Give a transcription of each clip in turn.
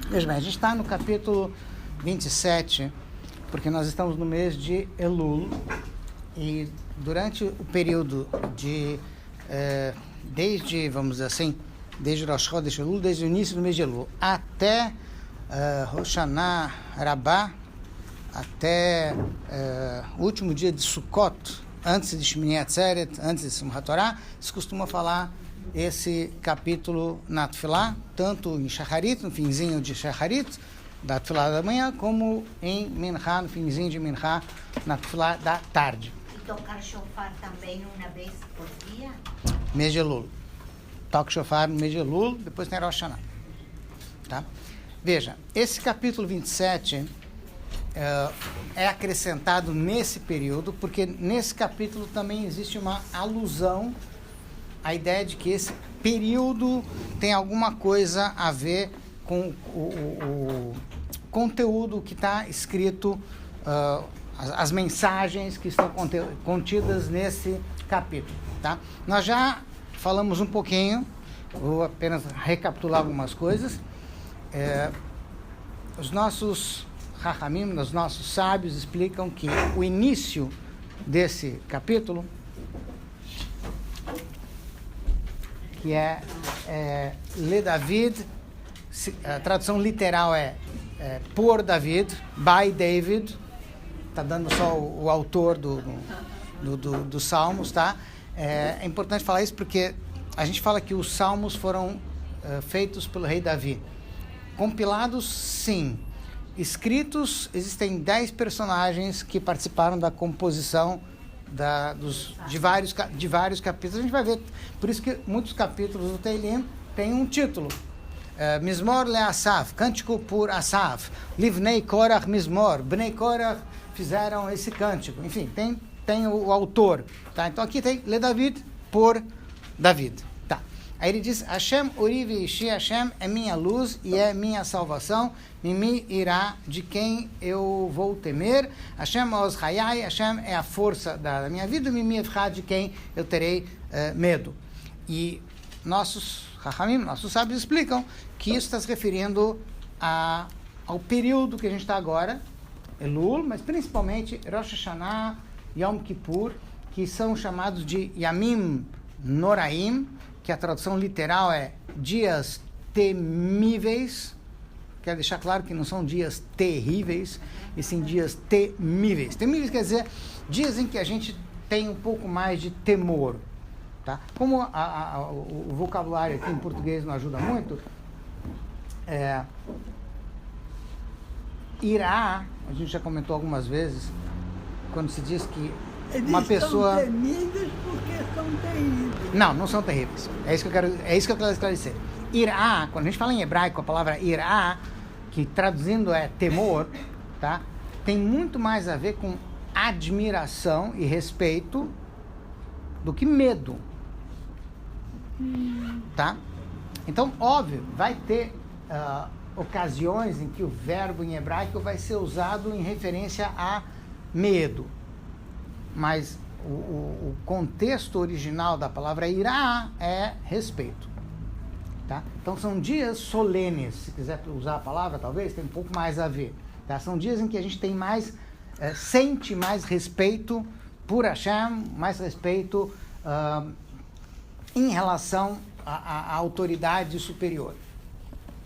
Veja bem, a gente está no capítulo 27, porque nós estamos no mês de Elul, e durante o período de, desde, vamos dizer assim, desde Rosh Chodesh Elul, desde o início do mês de Elul, até Rosh Hashanah Rabbah, até o último dia de Sukkot, antes de Shmini Atzeret, antes de Simchat Torah, se costuma falar esse capítulo na Tefilá, tanto em Shacharit, no finzinho de Shacharit, da Tefilá da manhã, como em Minchá, no finzinho de Minchá, na Tefilá da tarde. E tocar shofar também uma vez por dia? Mês de Elul. Toca shofar no mês de Elul, depois tem Rosh Hashanah. Tá? Veja, esse capítulo 27 é acrescentado nesse período, porque nesse capítulo também existe uma alusão à ideia de que esse período tem alguma coisa a ver com o conteúdo que está escrito, as mensagens que estão contidas nesse capítulo. Tá? Nós já falamos um pouquinho, vou apenas recapitular algumas coisas. Os nossos Chachamim, os nossos sábios, explicam que o início desse capítulo, que é Le David, a tradução literal é por David, by David, está dando só o autor dos Salmos, tá? É importante falar isso porque a gente fala que os Salmos foram feitos pelo rei Davi. Compilados, sim. Escritos, existem 10 personagens que participaram da composição de vários capítulos. A gente vai ver, por isso que muitos capítulos do Teilim têm um título. Mizmor le Asaf, cântico por Asaf. Livnei Korach Mizmor, Bnei Korach fizeram esse cântico. Enfim, tem o autor. Tá? Então aqui tem Le David por David. Tá. Aí ele diz, Hashem Uri Veishi, Hashem é minha luz e é minha salvação, Mimi irá de quem eu vou temer, Hashem Oz Hayai, Hashem é a força da minha vida, Mimi Evchad de quem eu terei medo. E nossos Chachamim, nossos sábios explicam que isso está se referindo ao período que a gente está agora, Elul, mas principalmente Rosh Hashanah, Yom Kippur, que são chamados de Yamim Noraim, que a tradução literal é dias temíveis. Quero deixar claro que não são dias terríveis, e sim dias temíveis. Temíveis quer dizer dias em que a gente tem um pouco mais de temor. Tá? Como o vocabulário aqui em português não ajuda muito, irá, a gente já comentou algumas vezes, quando se diz que uma pessoa... Eles são temíveis porque são terríveis. Não são terríveis. É isso que eu quero esclarecer. Irá, quando a gente fala em hebraico, a palavra irá, que traduzindo é temor, tá? Tem muito mais a ver com admiração e respeito do que medo. Tá? Então, óbvio, vai ter ocasiões em que o verbo em hebraico vai ser usado em referência a medo. Mas o contexto original da palavra irá é respeito. Tá? Então são dias solenes, se quiser usar a palavra, talvez, tem um pouco mais a ver. Tá? São dias em que a gente tem sente mais respeito por Hashem, mais respeito em relação à autoridade superior.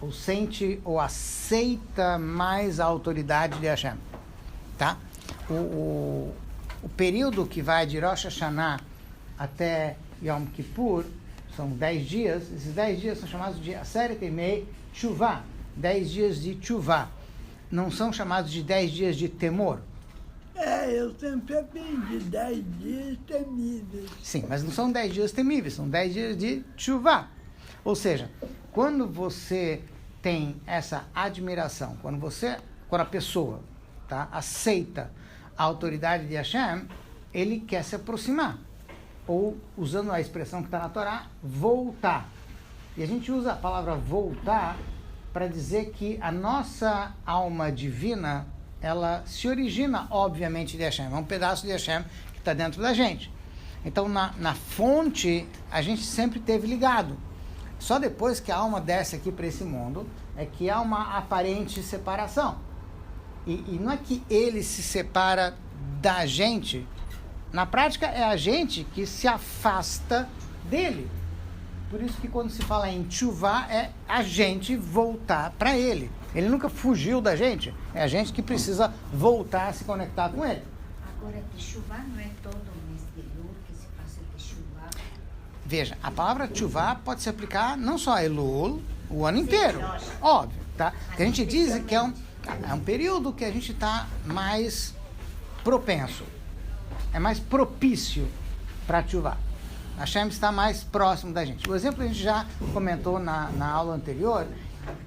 Ou sente ou aceita mais a autoridade de Hashem. Tá? O período que vai de Rosh Hashanah até Yom Kippur são 10 dias. Esses 10 dias são chamados de Aseret Emei Tshuvah, 10 dias de Tshuvah. Não são chamados de 10 dias de temor. Eu sempre aprendi 10 dias temíveis. Sim, mas não são 10 dias temíveis, são 10 dias de Tshuvah. Ou seja, quando você tem essa admiração, quando a pessoa, tá, aceita a autoridade de Hashem, ele quer se aproximar. Ou, usando a expressão que está na Torá, voltar. E a gente usa a palavra voltar para dizer que a nossa alma divina, ela se origina, obviamente, de Hashem. É um pedaço de Hashem que está dentro da gente. Então, na fonte, a gente sempre esteve ligado. Só depois que a alma desce aqui para esse mundo é que há uma aparente separação. E não é que ele se separa da gente. Na prática, é a gente que se afasta dele. Por isso que quando se fala em tchuvá, é a gente voltar para ele. Ele nunca fugiu da gente. É a gente que precisa voltar a se conectar com ele. Agora, teshuvá não é todo mês de Elul que se faz teshuvá? Veja, a palavra tchuvá pode se aplicar não só a Elul, o ano inteiro. lógico. Óbvio, tá? Que a gente diz que é um período que a gente está mais propenso. É mais propício para tchuvá. Hashem está mais próximo da gente. O exemplo que a gente já comentou na aula anterior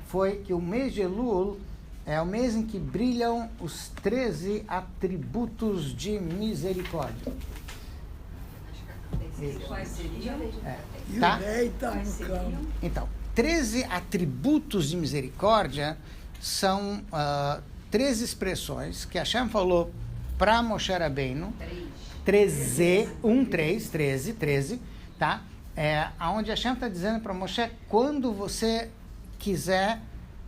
foi que o mês de Elul é o mês em que brilham os 13 atributos de misericórdia. Quais seriam? E Tá? o rei está no campo. Então, 13 atributos de misericórdia são 13 expressões que Hashem falou para Moshe Rabbeinu. 13, 13, tá? Onde Hashem está dizendo para Moshe, quando você quiser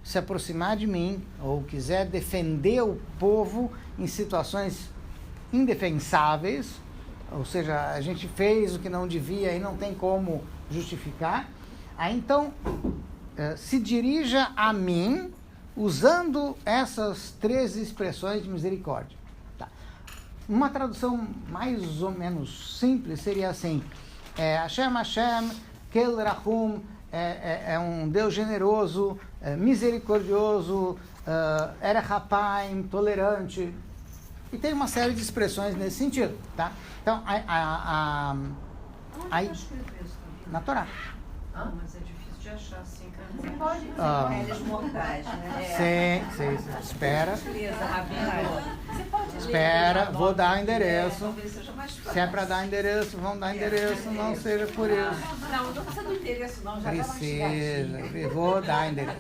se aproximar de mim, ou quiser defender o povo em situações indefensáveis, ou seja, a gente fez o que não devia e não tem como justificar, aí então se dirija a mim usando essas 13 expressões de misericórdia. Uma tradução mais ou menos simples seria assim: Hashem, Kel Rahum, é um Deus generoso, misericordioso, Erech Hapaim, tolerante. E tem uma série de expressões nesse sentido, tá? Então, aí, na Torá. Mas é difícil de achar assim, cara. Você pode eles mortais, né? Sim. Espera. Beleza, Rabino. Você pode Espera, vou dar o endereço. Talvez seja mais fácil. Se é para dar endereço, vamos dar endereço, não seja por isso. Não precisa do endereço, não. Já dá uma Precisa, vou dar endereço,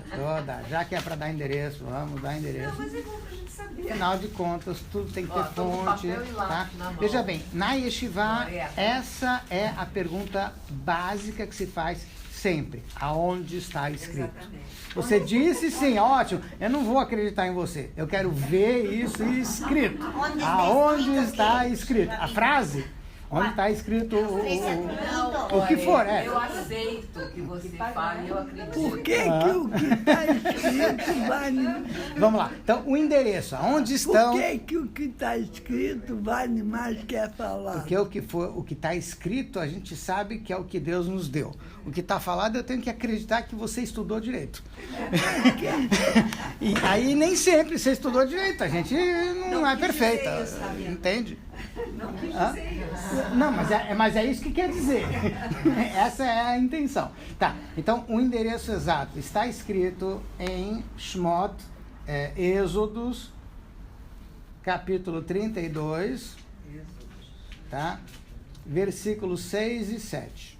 já que é para dar endereço, vamos dar endereço. Mas é bom pra gente saber. Afinal de contas, tudo tem que ter tô com fonte, papel e tá? lápis na mão. Veja bem, na Yeshiva, Tarefa. essa é a pergunta básica que se faz sempre. Aonde está escrito? Exatamente. Você disse sim, ótimo, eu não vou acreditar em você. Eu quero ver isso escrito. Onde está Aonde escrito está aqui? escrito? A frase? Onde está escrito o que for, Eu aceito o que você fala e eu acredito. Por que o que está escrito vale... Vamos lá. Então, o endereço. Aonde estão... Por que o que está escrito vale mais que a palavra? Porque o que está escrito, a gente sabe que é o que Deus nos deu. O que está falado, eu tenho que acreditar que você estudou direito. E aí nem sempre você estudou direito. A gente não é perfeita. Entende? Não quis Hã? dizer isso. Não, mas é isso que quer dizer. Essa é a intenção. Tá, então o endereço exato está escrito em Shmot, Êxodos, capítulo 32, tá? Versículos 6 e 7.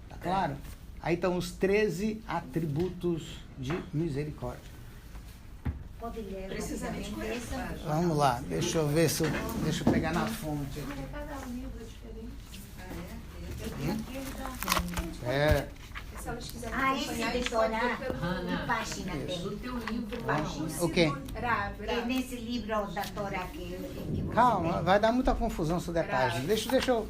Tá claro? Aí estão os 13 atributos de misericórdia. Pode ler Precisamente com rapidamente essa esse? Vamos lá, deixa eu ver se deixa eu pegar na fonte aqui. Cada livro é diferente. Se elas quiserem Esse acompanhar, de eles podem Torá, ver pelo que página do tem? teu livro. Página. O quê? Rav, É nesse livro da Torá que você Calma, tem. vai dar muita confusão se der página. Deixa eu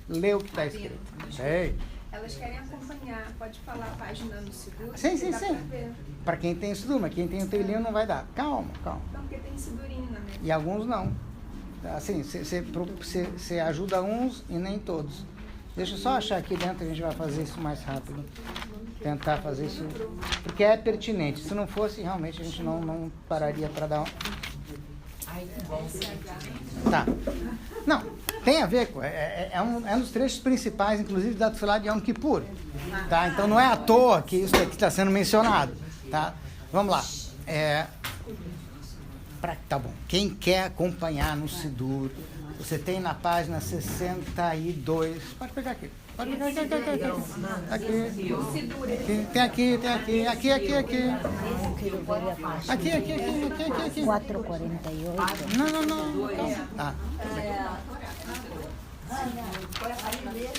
ler o que está escrito. Sei. Elas querem acompanhar, pode falar a página no seguro? Sim, que dá sim. pra ver. Para quem tem estudo, mas quem tem o teilinho não vai dar. Calma. Não, porque tem segurina, né? E alguns não. Assim, você ajuda uns e nem todos. Deixa eu só achar aqui dentro, a gente vai fazer isso mais rápido. Tentar fazer isso, porque é pertinente. Se não fosse, realmente a gente não pararia para dar um... Ai, que bom. Tá. Não, tem a ver com... É um dos trechos principais, inclusive, da Tefilá de Yom Kippur. Tá? Então não é à toa que isso aqui está sendo mencionado. Tá? Vamos lá. Tá bom. Quem quer acompanhar no Sidur, você tem na página 62. Pode pegar aqui. Pode pegar aqui. Tem aqui. Aqui. 448. Não. Ah.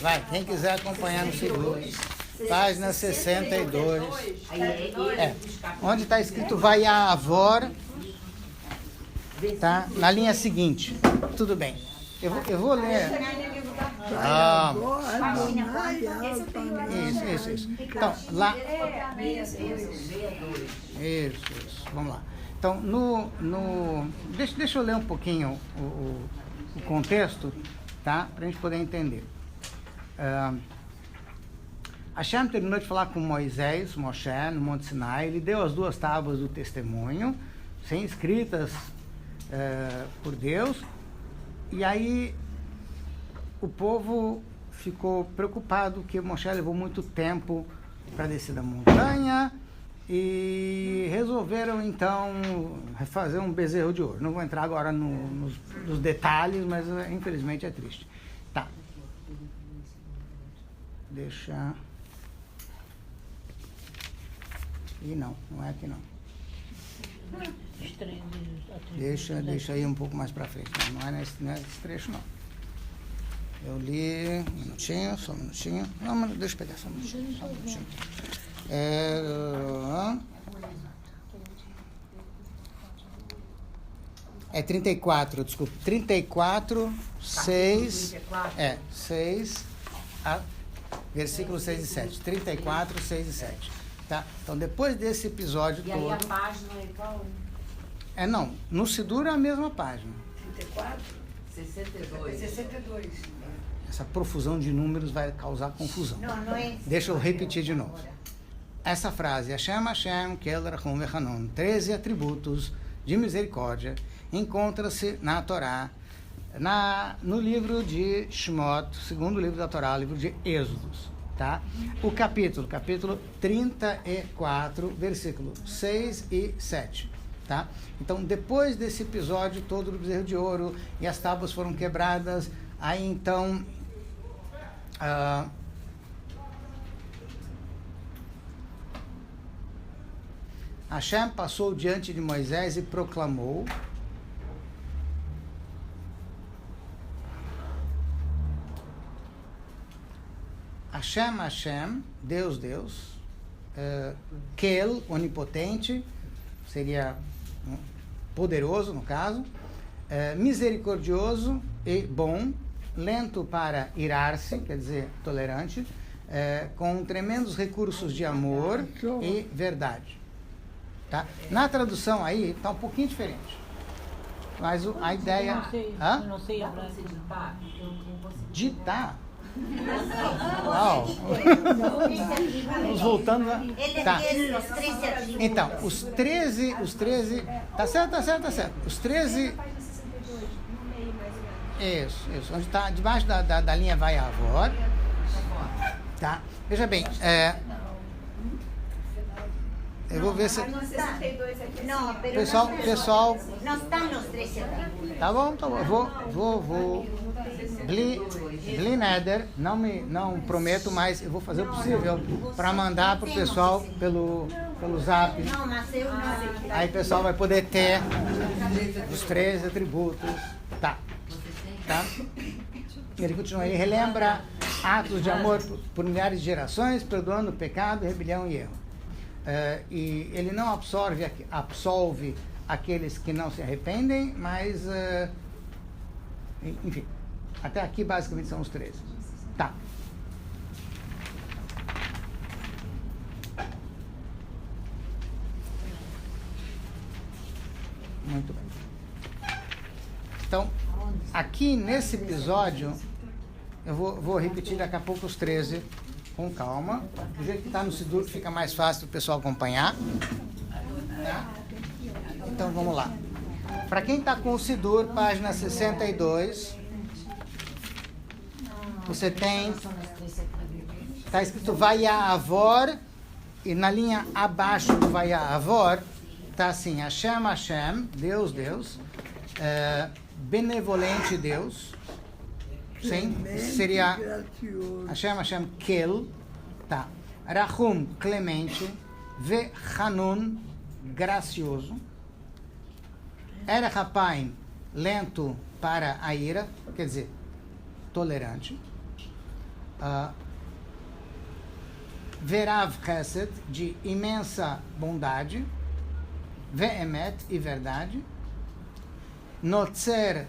Vai, quem quiser acompanhar no Sidur. página 62. Aí é Êxodos, capítulo Onde está escrito Vaiavor, tá? Na linha seguinte. Tudo bem. Eu vou ler. Ah, isso. Então, lá. Isso. Vamos lá. Então, deixa eu ler um pouquinho o contexto, tá? Para a gente poder entender. Hashem terminou de falar com Moisés, Moshe, no Monte Sinai. Ele deu as 2 tábuas do testemunho, escritas por Deus. E aí o povo ficou preocupado que Moshe levou muito tempo para descer da montanha e resolveram então fazer um bezerro de ouro. Não vou entrar agora nos detalhes, mas infelizmente é triste. Tá. Deixa... E não é aqui não. Deixa aí um pouco mais para frente. Não é nesse trecho não. Eu li... Só um minutinho. Não, mas deixa eu pegar só um minutinho. É 34, desculpa. 34, 6... 6... Versículos 6 e 7. 34, 6 e 7. Tá? Então, depois desse episódio todo... E aí a página é qual? Não. No Sidur é a mesma página. 34? 62. 62. Essa profusão de números vai causar confusão. Não é. Deixa eu repetir de novo. Essa frase, Hashem, Kel, Rachum, Vechanon, 13 atributos de misericórdia, encontra-se na Torá, no livro de Shemot, segundo livro da Torá, livro de Êxodos. Tá? O capítulo 34, versículo 6 e 7. Tá? Então, depois desse episódio todo do bezerro de ouro e as tábuas foram quebradas, aí então Hashem passou diante de Moisés e proclamou: Hashem, Deus, Kel, onipotente, seria poderoso no caso, misericordioso e bom, lento para irar-se, quer dizer, tolerante, com tremendos recursos de amor e verdade. Tá? Na tradução aí está um pouquinho diferente, mas a ideia... Eu não sei hablar. Ditar? Uau. Vamos voltando lá. Tá. Então, os 13, tá certo. Os 13, Página 62, no meio mais ou menos. isso, onde está debaixo da linha Vaiavor. Tá. Veja bem, eu vou ver se... Página 62 aqui. Não, Pessoal, não estão nos 13 atributos. tá bom. Eu vou Bli Neder, não prometo, mas eu vou fazer o possível para mandar para o pessoal pelo Zap. Não, mas eu não. Aí o pessoal vai poder ter os 13 atributos. Tá. Ele continua, ele relembra atos de amor por milhares de gerações, perdoando o pecado, rebelião e erro. E ele não absolve aqueles que não se arrependem, mas, enfim, até aqui basicamente são os 13. Tá. Muito bem. Então, aqui nesse episódio, eu vou repetir daqui a pouco os 13 com calma. Do jeito que está no Sidur, fica mais fácil o pessoal acompanhar. Tá? Então, vamos lá. Para quem está com o Sidur, página 62, você tem... Está escrito Vaiavor, e na linha abaixo do Vaiavor, está assim, Hashem, Deus, benevolente Deus, sim, seria Hashem, Kel, tá, Rachum, clemente, Ve-Hanun, gracioso, Erech Hapaim, lento para a ira, quer dizer, tolerante, Verav Chesed, de imensa bondade. Ve'emet, e verdade. Notzer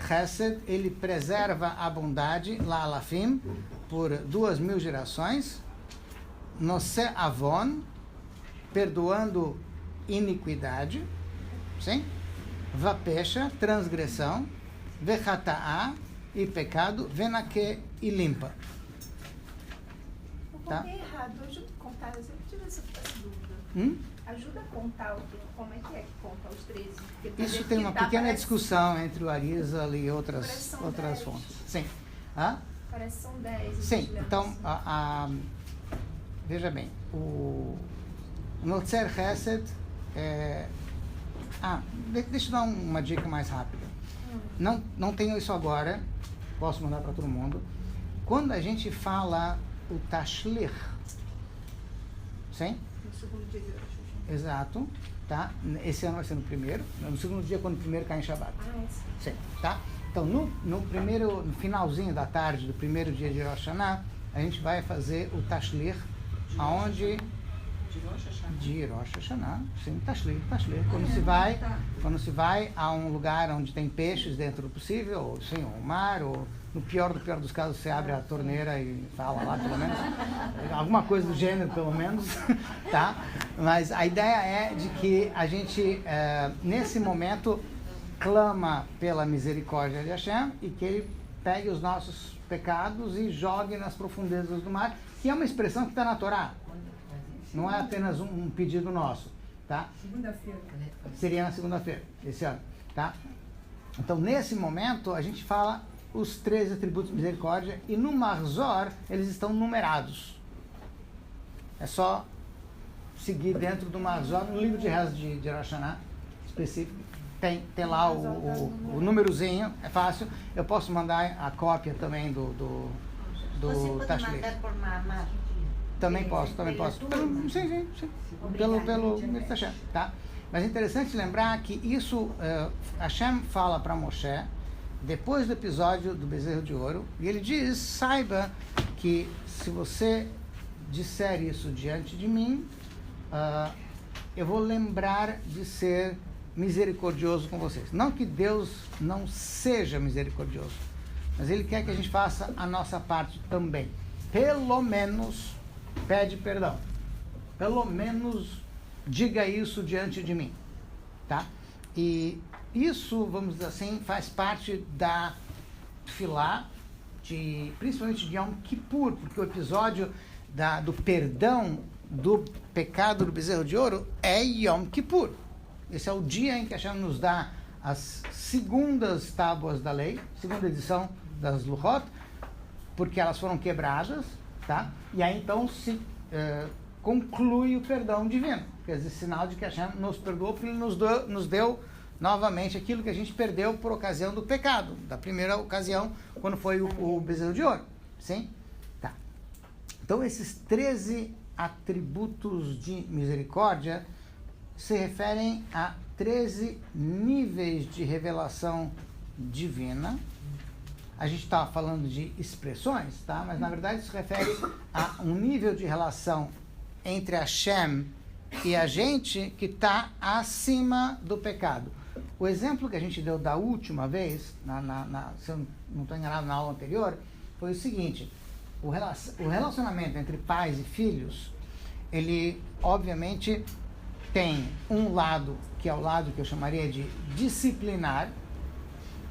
Chesed, ele preserva a bondade, la'alafim, por 2000 gerações. Nose Avon, perdoando iniquidade. Sim? Vapesha, transgressão. Vechata'a, e pecado. Venake, e limpa. Eu Tá. contei errado. Ajuda a contar. Eu sempre tive essa dúvida. Ajuda a contar como é que conta os 13. Porque pra Isso ver tem que uma tá, pequena parece- discussão entre o Arizal e outras Parece são outras 10. fontes. Sim. Hã? Parece que são 10. Sim, então, veja bem, o Notzer Chesed deixa eu dar uma dica mais rápida. Não tenho isso agora, posso mandar para todo mundo. Quando a gente fala o Tashlich, sim? No segundo dia de hoje. Exato, tá? Esse ano vai ser no primeiro, no segundo dia, quando o primeiro cai em Shabbat. Sim. Sim, tá? Então, no finalzinho da tarde do primeiro dia de Rosh Hashanah, a gente vai fazer o Tashlich, aonde... De Rosh Hashanah, sim, Tashlich. Quando se vai a um lugar onde tem peixes dentro do possível, ou sim, o mar, ou no pior dos casos, você abre a torneira e fala lá, pelo menos. Alguma coisa do gênero, pelo menos, tá? Mas a ideia é de que a gente, nesse momento, clama pela misericórdia de Hashem e que ele pegue os nossos pecados e jogue nas profundezas do mar, que é uma expressão que está na Torá. Não é apenas um pedido nosso, tá? Segunda-feira. Seria na segunda-feira, esse ano, tá? Então, nesse momento, a gente fala os 13 atributos de misericórdia e no Marzor eles estão numerados. É só seguir dentro do Marzor, no livro de rezas de Rosh Hashanah específico, tem lá o númerozinho, é fácil. Eu posso mandar a cópia também do Você pode Tashlich. mandar por Mamar? Também posso. Sim. Pelo Hashem, tá? Mas é interessante lembrar que isso, Hashem fala para Moshe, depois do episódio do bezerro de ouro, e ele diz, saiba que se você disser isso diante de mim, eu vou lembrar de ser misericordioso com vocês. Não que Deus não seja misericordioso, mas Ele quer que a gente faça a nossa parte também. Pelo menos pede perdão. Pelo menos diga isso diante de mim, tá? E isso, vamos dizer assim, faz parte da Tefilá, principalmente de Yom Kippur, porque o episódio do perdão do pecado do bezerro de ouro é Yom Kippur. Esse é o dia em que Hashem nos dá as segundas tábuas da lei, segunda edição das Luchot, porque elas foram quebradas, tá? E aí então se conclui o perdão divino, quer dizer, sinal de que Hashem nos perdoou, porque Ele nos deu novamente aquilo que a gente perdeu por ocasião do pecado, da primeira ocasião, quando foi o bezerro de ouro, sim? Tá. Então esses 13 atributos de misericórdia se referem a 13 níveis de revelação divina. A gente está falando de expressões, tá? Mas na verdade isso se refere a um nível de relação entre Hashem e a gente que está acima do pecado. O exemplo que a gente deu da última vez, se eu não estou enganado na aula anterior, foi o seguinte: o relacionamento entre pais e filhos, ele obviamente tem um lado que é o lado que eu chamaria de disciplinar,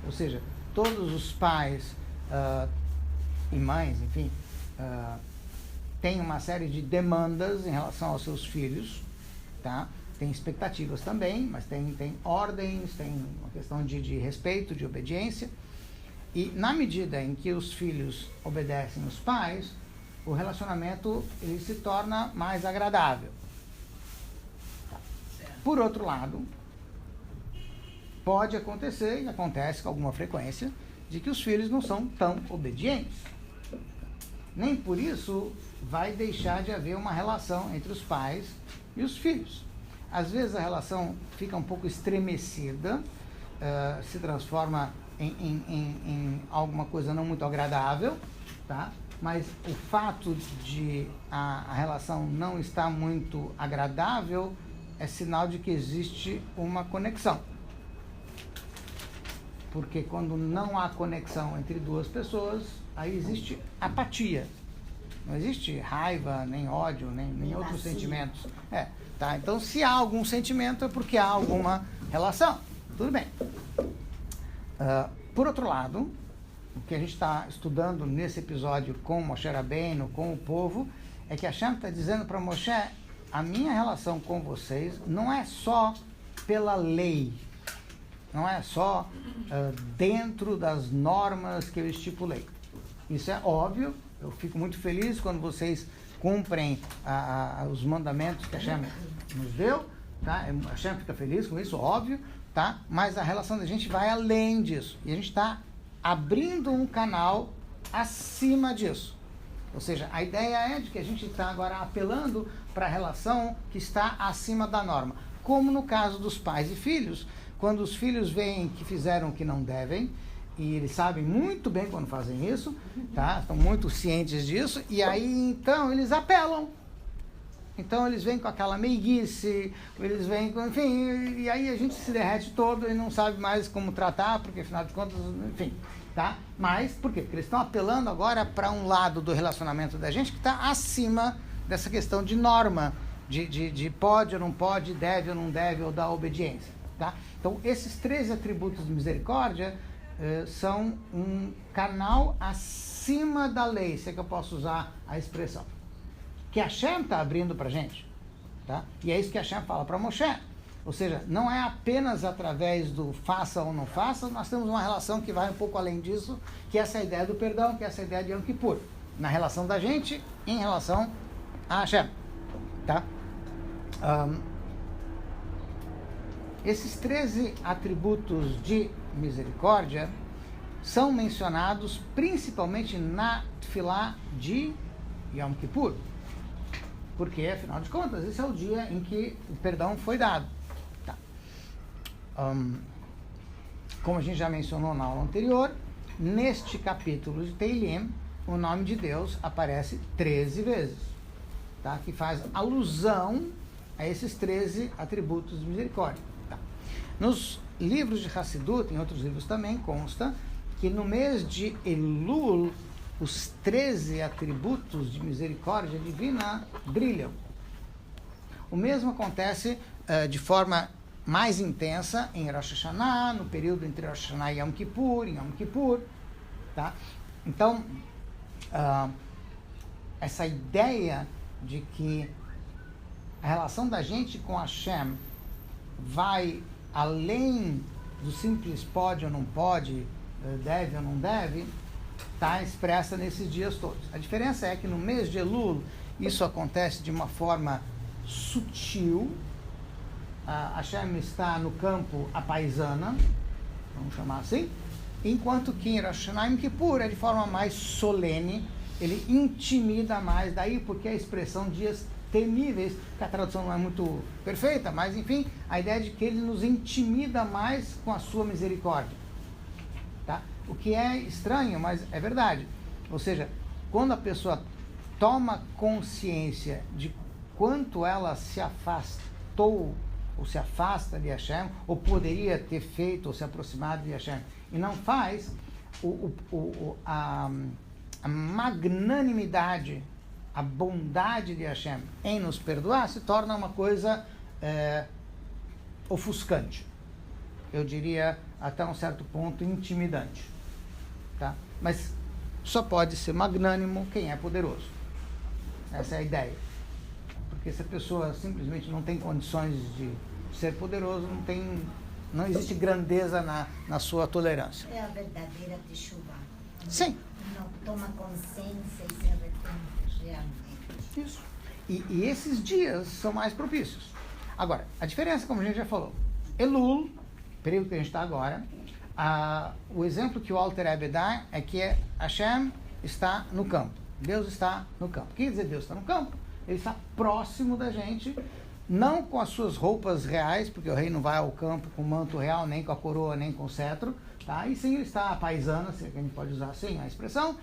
ou seja, todos os pais e mães, enfim, têm uma série de demandas em relação aos seus filhos, tá? Tem expectativas também, mas tem ordens, tem uma questão de respeito, de obediência. E na medida em que os filhos obedecem os pais, o relacionamento ele se torna mais agradável. Por outro lado, pode acontecer, e acontece com alguma frequência, de que os filhos não são tão obedientes. Nem por isso vai deixar de haver uma relação entre os pais e os filhos. Às vezes a relação fica um pouco estremecida, se transforma em alguma coisa não muito agradável, tá? mas o fato de a relação não estar muito agradável é sinal de que existe uma conexão. Porque quando não há conexão entre duas pessoas, aí existe apatia. Não existe raiva, nem ódio, nem outros sentimentos. Tá? Então, se há algum sentimento, é porque há alguma relação. Tudo bem. Por outro lado, o que a gente está estudando nesse episódio com Moshe Rabbeinu, com o povo, é que Hashem está dizendo para Moshe, a minha relação com vocês não é só pela lei, não é só dentro das normas que eu estipulei. Isso é óbvio, eu fico muito feliz quando vocês cumprem os mandamentos que Hashem nos deu, tá? Hashem fica feliz com isso, óbvio, tá? Mas a relação da gente vai além disso, e a gente está abrindo um canal acima disso. Ou seja, a ideia é de que a gente está agora apelando para a relação que está acima da norma. Como no caso dos pais e filhos, quando os filhos veem que fizeram o que não devem, e eles sabem muito bem quando fazem isso, tá? Estão muito cientes disso, e aí então eles apelam. Então eles vêm com aquela meiguice, eles vêm com, enfim, e aí a gente se derrete todo e não sabe mais como tratar, porque afinal de contas, enfim, tá? Mas, por quê? Porque eles estão apelando agora para um lado do relacionamento da gente que está acima dessa questão de norma, de pode ou não pode, deve ou não deve, ou da obediência, tá? Então, esses 13 atributos de misericórdia são um canal acima da lei, se é que eu posso usar a expressão, que Hashem está abrindo para a gente, tá? E é isso que Hashem fala para Moshe. Ou seja, não é apenas através do faça ou não faça, nós temos uma relação que vai um pouco além disso, que é essa ideia do perdão, que é essa ideia de Yom Kippur, na relação da gente em relação a Hashem, tá? Esses 13 atributos de misericórdia são mencionados principalmente na Tefilá de Yom Kippur, porque, afinal de contas, esse é o dia em que o perdão foi dado. Tá. Como a gente já mencionou na aula anterior, neste capítulo de Teilim, o nome de Deus aparece 13 vezes, tá? Que faz alusão a esses 13 atributos de misericórdia. Tá. Nos livros de Hassidut, em outros livros também, consta que no mês de Elul, os 13 atributos de misericórdia divina brilham. O mesmo acontece de forma mais intensa em Rosh Hashanah, no período entre Rosh Hashanah e Yom Kippur, em Yom Kippur. Tá? Então, essa ideia de que a relação da gente com Hashem vai além do simples pode ou não pode, deve ou não deve, está expressa nesses dias todos. A diferença é que no mês de Elul isso acontece de uma forma sutil. Hashem está no campo à paisana, vamos chamar assim, enquanto que em Rosh Hashanah e Yom Kippur é de forma mais solene, ele intimida mais, daí porque a expressão dias temíveis, que a tradução não é muito perfeita, mas enfim, a ideia de que ele nos intimida mais com a sua misericórdia. Tá? O que é estranho, mas é verdade. Ou seja, quando a pessoa toma consciência de quanto ela se afastou, ou se afasta de Hashem, ou poderia ter feito, ou se aproximado de Hashem, e não faz, a magnanimidade, a bondade de Hashem em nos perdoar se torna uma coisa ofuscante. Eu diria, até um certo ponto, intimidante. Tá? Mas só pode ser magnânimo quem é poderoso. Essa é a ideia. Porque se a pessoa simplesmente não tem condições de ser poderoso, não existe grandeza na sua tolerância. É a verdadeira teshuvah. Sim. Não toma consciência e se arrepende realmente. Isso. E esses dias são mais propícios. Agora, a diferença, como a gente já falou, Elul, período que a gente está agora, o exemplo que o Alter Rebbe dá é que Hashem está no campo. Deus está no campo. O que quer dizer Deus está no campo? Ele está próximo da gente, não com as suas roupas reais, porque o rei não vai ao campo com o manto real, nem com a coroa, nem com o cetro, tá? E sim, ele está paisana, se a gente pode usar assim a expressão,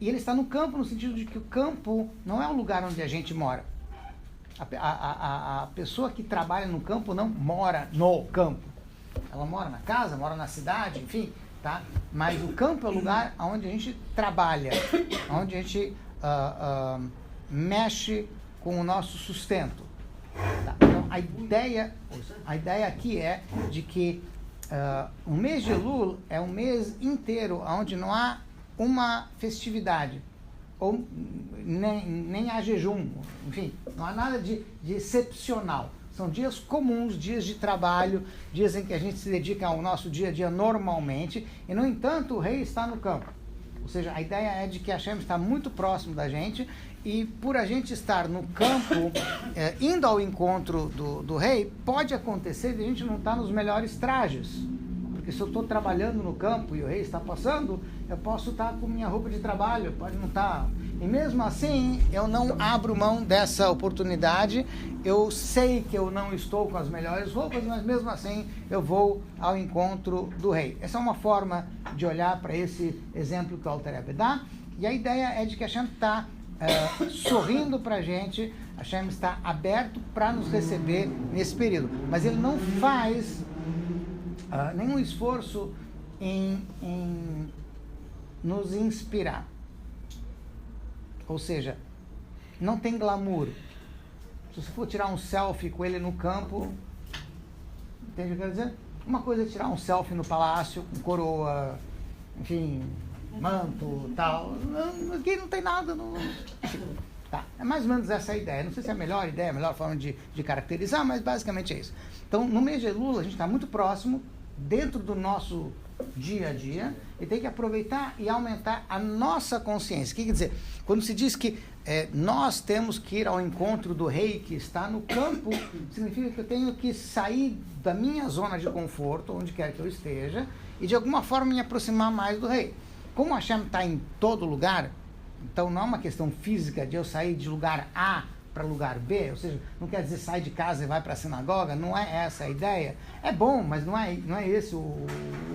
E ele está no campo no sentido de que o campo não é o lugar onde a gente mora. A pessoa que trabalha no campo não mora no campo. Ela mora na casa, mora na cidade, enfim, tá? Mas o campo é o lugar onde a gente trabalha, onde a gente mexe com o nosso sustento. Tá? Então, a ideia aqui é de que o mês de Elul é um mês inteiro onde não há uma festividade, ou nem há jejum, enfim, não há nada de excepcional. São dias comuns, dias de trabalho, dias em que a gente se dedica ao nosso dia a dia normalmente, e no entanto o rei está no campo. Ou seja, a ideia é de que Hashem está muito próximo da gente, e por a gente estar no campo, indo ao encontro do rei, pode acontecer de a gente não estar nos melhores trajes. Porque se eu estou trabalhando no campo e o rei está passando, eu posso estar com minha roupa de trabalho, pode não estar. E mesmo assim, eu não abro mão dessa oportunidade. Eu sei que eu não estou com as melhores roupas, mas mesmo assim eu vou ao encontro do rei. Essa é uma forma de olhar para esse exemplo que o Alter Rebbe dá. E a ideia é de que Hashem está sorrindo para a gente, Hashem está aberto para nos receber nesse período. Mas ele não faz nenhum esforço em nos inspirar. Ou seja, não tem glamour. Se você for tirar um selfie com ele no campo, entende o que eu quero dizer? Uma coisa é tirar um selfie no palácio, com coroa, enfim, manto, tal. Aqui não tem nada. Tá. É mais ou menos essa a ideia. Não sei se é a melhor ideia, a melhor forma de caracterizar, mas basicamente é isso. Então, no mês de Elul, a gente está muito próximo, dentro do nosso dia a dia, e tem que aproveitar e aumentar a nossa consciência. O que quer dizer? Quando se diz que nós temos que ir ao encontro do rei que está no campo, significa que eu tenho que sair da minha zona de conforto, onde quer que eu esteja, e de alguma forma me aproximar mais do rei. Como Hashem está em todo lugar, então não é uma questão física de eu sair de lugar A para lugar B, ou seja, não quer dizer sai de casa e vai para a sinagoga, não é essa a ideia. É bom, mas não é esse o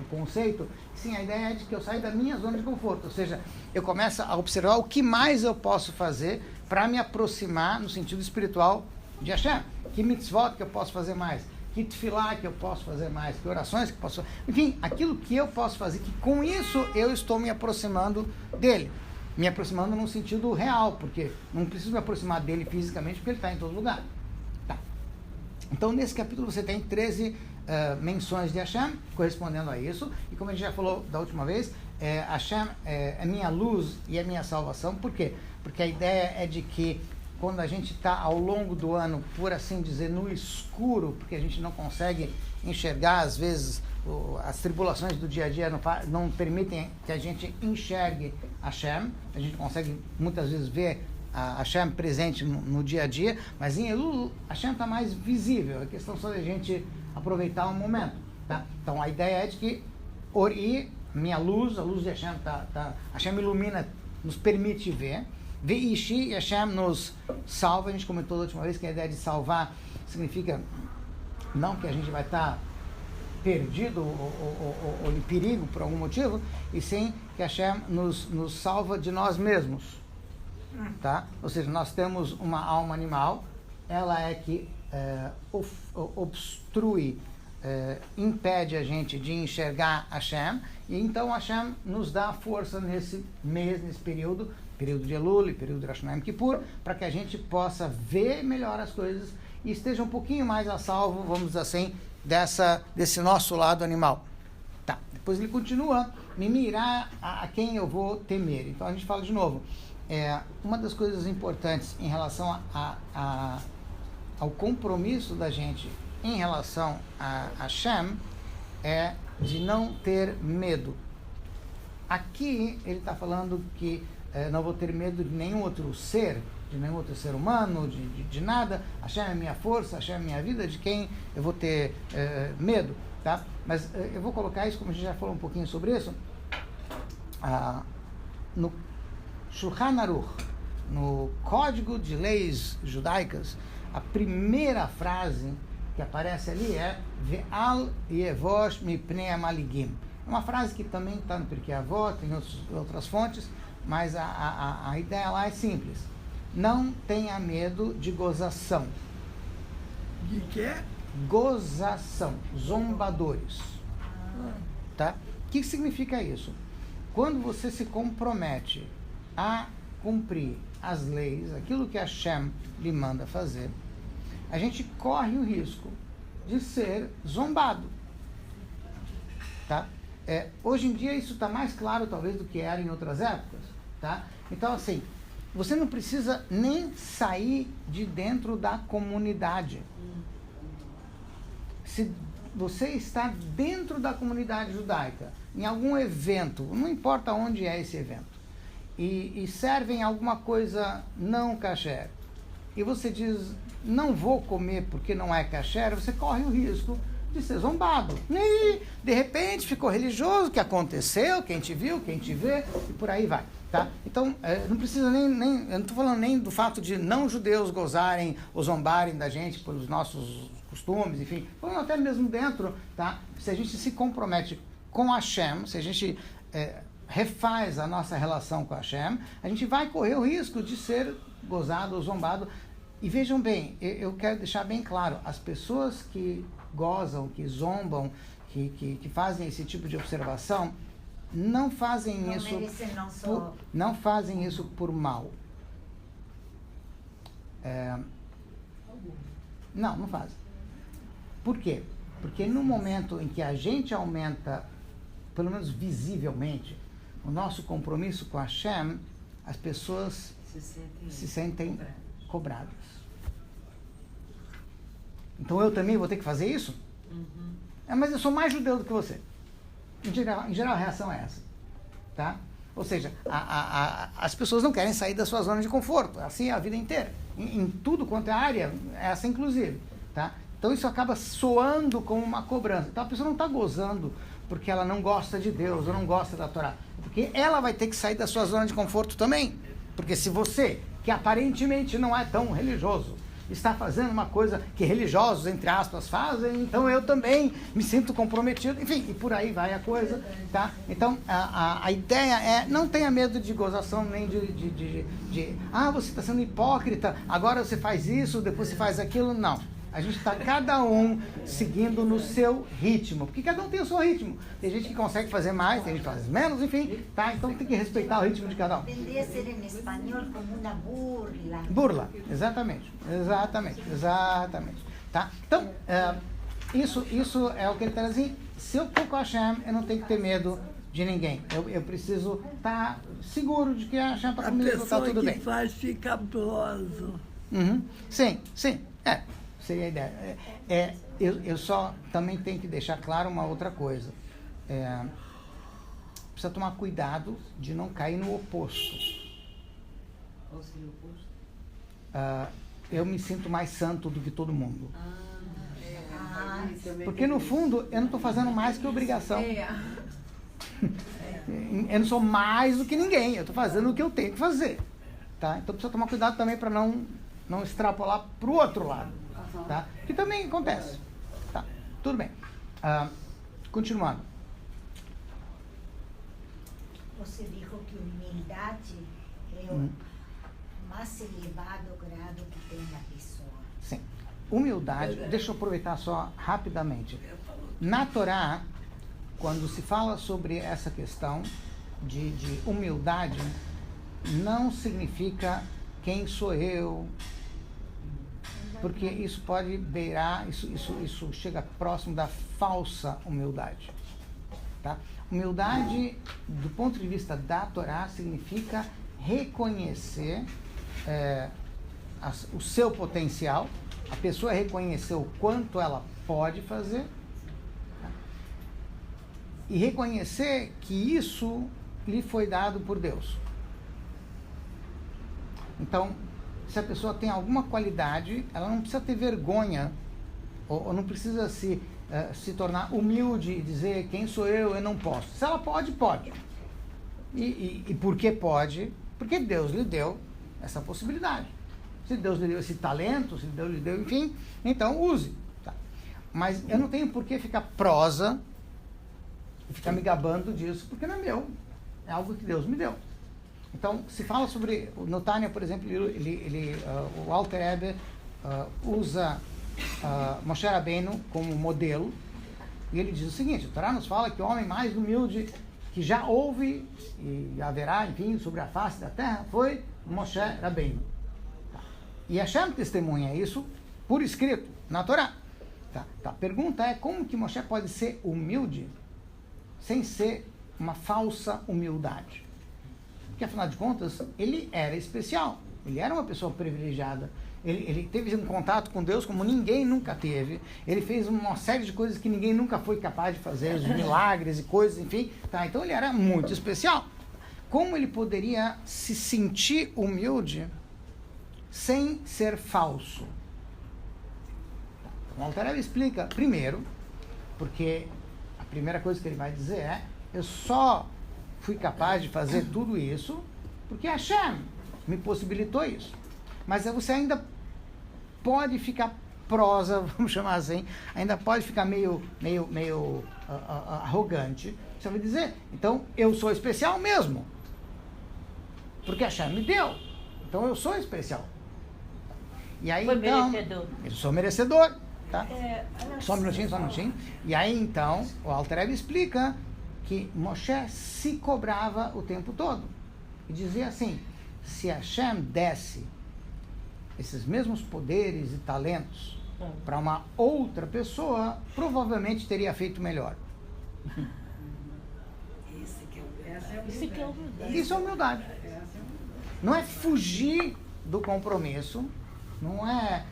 conceito. Sim, a ideia é de que eu saio da minha zona de conforto, ou seja, eu começo a observar o que mais eu posso fazer para me aproximar no sentido espiritual de Hashem. Que mitzvot que eu posso fazer mais? Que tefilá que eu posso fazer mais? Que orações que eu posso fazer? Enfim, aquilo que eu posso fazer, que com isso eu estou me aproximando dele. Me aproximando num sentido real, porque não preciso me aproximar dele fisicamente, porque ele está em todo lugar. Tá. Então, nesse capítulo você tem 13 menções de Hashem, correspondendo a isso, e como a gente já falou da última vez, Hashem é minha luz e é minha salvação. Por quê? Porque a ideia é de que quando a gente está ao longo do ano, por assim dizer, no escuro, porque a gente não consegue enxergar, às vezes, as tribulações do dia a dia não permitem que a gente enxergue Hashem. A gente consegue muitas vezes ver a Hashem presente no dia a dia, mas em Elul Hashem está mais visível. É questão só de a gente aproveitar o momento. Tá? Então a ideia é de que Ori, minha luz, a luz de Hashem, Hashem ilumina, nos permite ver. Veishi, Hashem nos salva. A gente comentou da última vez que a ideia de salvar significa não que a gente vai estar perdido ou em perigo por algum motivo, e sim que Hashem nos salva de nós mesmos. Tá? Ou seja, nós temos uma alma animal, ela é que obstrui, impede a gente de enxergar Hashem, e então Hashem nos dá força nesse mês, nesse período de Elul, período de Rosh Hashanah Yom Kippur, para que a gente possa ver melhor as coisas e esteja um pouquinho mais a salvo, vamos dizer assim, desse nosso lado animal. Tá. Depois ele continua, me mirar a quem eu vou temer. Então a gente fala de novo, uma das coisas importantes em relação ao compromisso da gente em relação a Hashem é de não ter medo. Aqui ele está falando que não vou ter medo de nenhum outro ser, de nenhum outro ser humano, de nada. Hashem é minha força, Hashem é minha vida, de quem eu vou ter medo, tá? Mas eu vou colocar isso, como a gente já falou um pouquinho sobre isso, no Shulchan Aruch, no Código de Leis Judaicas, a primeira frase que aparece ali é Ve'al yevosh mipnei amaligim. É uma frase que também está no Pirkei Avot, em outras fontes, mas a ideia lá é simples. Não tenha medo de gozação. De quê? Gozação, zombadores. Tá? O que significa isso? Quando você se compromete a cumprir as leis, aquilo que Hashem lhe manda fazer, a gente corre o risco de ser zombado. Tá? Hoje em dia isso está mais claro talvez do que era em outras épocas. Tá? Então assim, você não precisa nem sair de dentro da comunidade. Se você está dentro da comunidade judaica, em algum evento, não importa onde é esse evento, e servem alguma coisa não kasher, e você diz, não vou comer porque não é kasher, você corre o risco de ser zombado. E, de repente, ficou religioso, o que aconteceu, quem te viu, quem te vê, e por aí vai. Tá? Então, não precisa eu não estou falando nem do fato de não judeus gozarem ou zombarem da gente pelos nossos costumes, enfim, falando até mesmo dentro, tá? Se a gente se compromete com Hashem, se a gente refaz a nossa relação com Hashem, a gente vai correr o risco de ser gozado ou zombado. E vejam bem, eu quero deixar bem claro, as pessoas que gozam, que zombam, que fazem esse tipo de observação, não fazem não fazem isso por mal. Não fazem. Por quê? Porque no momento em que a gente aumenta, pelo menos visivelmente, o nosso compromisso com Hashem, as pessoas se sentem cobradas. Então eu também vou ter que fazer isso? Mas eu sou mais judeu do que você. Em geral, a reação é essa. Tá? Ou seja, as pessoas não querem sair da sua zona de conforto. Assim é a vida inteira. Em tudo quanto é área, essa inclusive. Tá? Então isso acaba soando como uma cobrança. Então a pessoa não está gozando porque ela não gosta de Deus ou não gosta da Torá. Porque ela vai ter que sair da sua zona de conforto também. Porque se você, que aparentemente não é tão religioso, está fazendo uma coisa que religiosos, entre aspas, fazem, então eu também me sinto comprometido, enfim, e por aí vai a coisa, tá? Então, a ideia é, não tenha medo de gozação, nem de você está sendo hipócrita, agora você faz isso, depois você faz aquilo, não. A gente está cada um seguindo no seu ritmo, porque cada um tem o seu ritmo. Tem gente que consegue fazer mais, tem gente que faz menos, enfim, tá? Então tem que respeitar o ritmo de cada um. Vendría a ser em espanhol como uma burla. Burla, exatamente. Tá? Então, isso é o que ele está dizendo. Se eu estou com Hashem, eu não tenho que ter medo de ninguém. Eu preciso estar seguro de que Hashem está comigo, está tudo bem. A pessoa que faz fica ploso. Sim. Seria a ideia. Eu só também tenho que deixar claro uma outra coisa. Precisa tomar cuidado de não cair no oposto. Qual seria o oposto? Eu me sinto mais santo do que todo mundo. Porque no fundo eu não estou fazendo mais que obrigação. Eu não sou mais do que ninguém. Eu estou fazendo o que eu tenho que fazer. Tá? Então precisa tomar cuidado também para não extrapolar para o outro lado. Tá? Que também acontece. Tá? Tudo bem. Continuando. Você disse que humildade é o mais elevado grado que tem na pessoa. Sim. Humildade, deixa eu aproveitar só rapidamente. Na Torá, quando se fala sobre essa questão de humildade, não significa quem sou eu, porque isso pode beirar, isso chega próximo da falsa humildade. Tá? Humildade, do ponto de vista da Torá, significa reconhecer o seu potencial, a pessoa reconhecer o quanto ela pode fazer, tá? E reconhecer que isso lhe foi dado por Deus. Então, se a pessoa tem alguma qualidade, ela não precisa ter vergonha, ou não precisa se tornar humilde e dizer quem sou eu não posso. Se ela pode, pode. E por que pode? Porque Deus lhe deu essa possibilidade. Se Deus lhe deu esse talento, se Deus lhe deu, enfim, então use. Tá? Mas eu não tenho por que ficar prosa e ficar me gabando disso, porque não é meu. É algo que Deus me deu. Então, se fala sobre, no Tânia, por exemplo, o Alter Rebbe usa Moshe Rabbeinu como modelo, e ele diz o seguinte: a Torá nos fala que o homem mais humilde que já houve e haverá, enfim, sobre a face da terra, foi Moshe Rabbeinu. Tá. E Hashem testemunha isso por escrito, na Torá. Tá. A pergunta é, como que Moshe pode ser humilde sem ser uma falsa humildade? Porque, afinal de contas, ele era especial, ele era uma pessoa privilegiada, ele teve um contato com Deus como ninguém nunca teve, ele fez uma série de coisas que ninguém nunca foi capaz de fazer, os milagres e coisas, enfim, tá? Então ele era muito especial. Como ele poderia se sentir humilde sem ser falso? O Alter Rebbe explica, primeiro, porque a primeira coisa que ele vai dizer é: eu só fui capaz de fazer tudo isso porque Hashem me possibilitou isso. Mas você ainda pode ficar prosa, vamos chamar assim, ainda pode ficar meio arrogante. Você vai dizer: então eu sou especial mesmo, porque Hashem me deu, então eu sou especial. E aí, então, eu sou merecedor. Tá? Só um minutinho. E aí, então, o Alter Rebbe explica que Moshe se cobrava o tempo todo. E dizia assim: se Hashem desse esses mesmos poderes e talentos para uma outra pessoa, provavelmente teria feito melhor. Isso é humildade. Não é fugir do compromisso, não é